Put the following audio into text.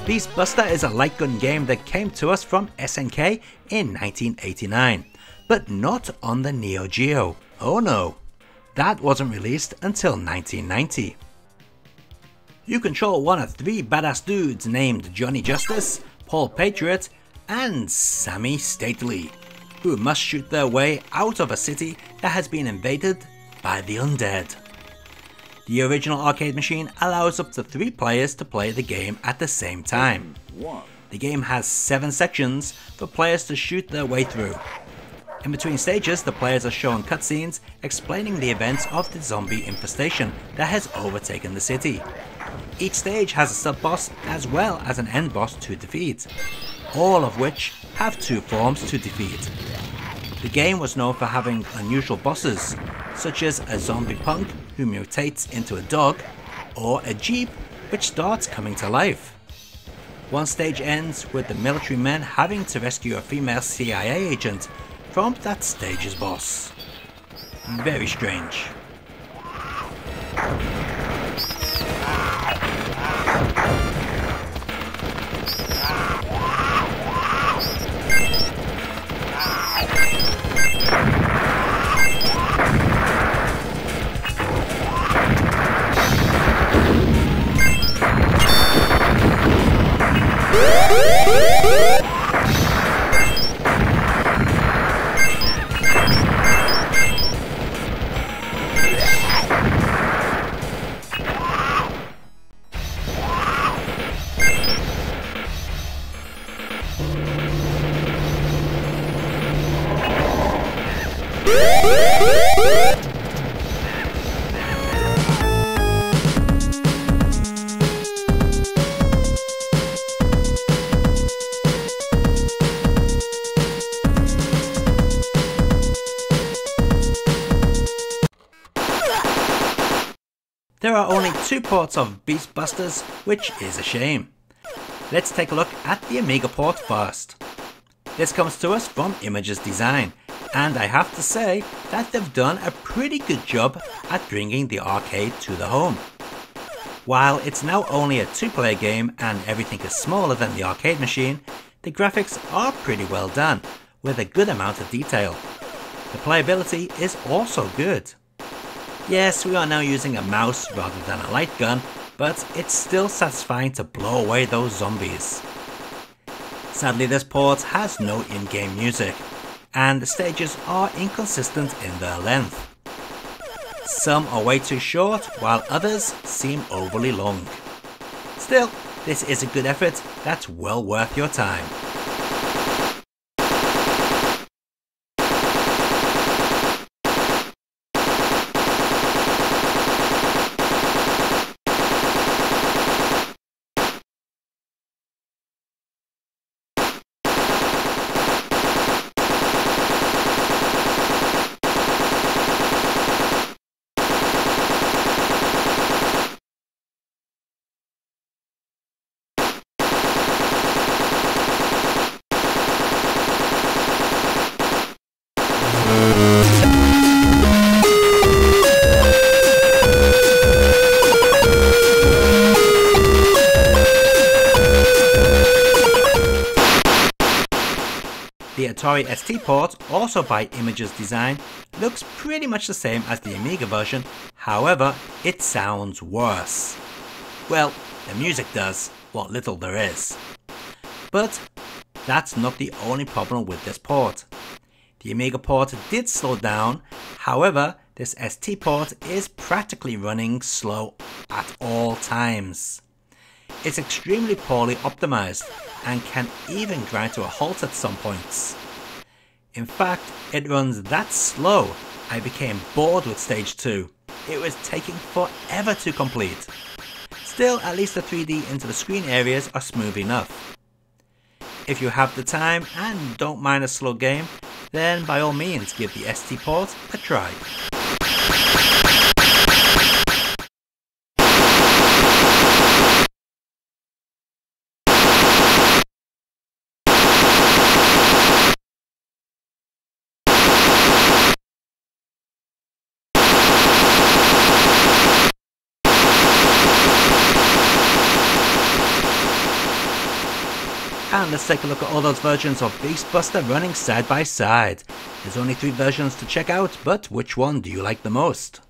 Beast Buster is a light gun game that came to us from SNK in 1989, but not on the Neo Geo. Oh no, that wasn't released until 1990. You control one of three badass dudes named Johnny Justice, Paul Patriot, and Sammy Stately, who must shoot their way out of a city that has been invaded by the undead. The original arcade machine allows up to 3 players to play the game at the same time. The game has 7 sections for players to shoot their way through. In between stages, the players are shown cutscenes explaining the events of the zombie infestation that has overtaken the city. Each stage has a sub-boss as well as an end boss to defeat, all of which have 2 forms to defeat. The game was known for having unusual bosses, such as a zombie punk who mutates into a dog, or a jeep which starts coming to life. One stage ends with the military men having to rescue a female CIA agent from that stage's boss. Very strange. There are only 2 ports of Beast Busters, which is a shame. Let's take a look at the Amiga port first. This comes to us from Images Design, and I have to say that they've done a pretty good job at bringing the arcade to the home. While it's now only a 2-player game and everything is smaller than the arcade machine, the graphics are pretty well done, with a good amount of detail. The playability is also good. Yes, we are now using a mouse rather than a light gun, but it's still satisfying to blow away those zombies. Sadly, this port has no in-game music, and the stages are inconsistent in their length. Some are way too short, while others seem overly long. Still, this is a good effort that's well worth your time. The Atari ST port, also by Images Design, looks pretty much the same as the Amiga version, however, it sounds worse. Well, the music does, what little there is. But that's not the only problem with this port. The Amiga port did slow down, however, this ST port is practically running slow at all times. It's extremely poorly optimized and can even grind to a halt at some points. In fact, it runs that slow I became bored with stage 2. It was taking forever to complete. Still, at least the 3D into the screen areas are smooth enough. If you have the time and don't mind a slow game, then by all means give the ST port a try. on, let's take a look at all those versions of Beast Buster running side by side. There's only 3 versions to check out, but which one do you like the most?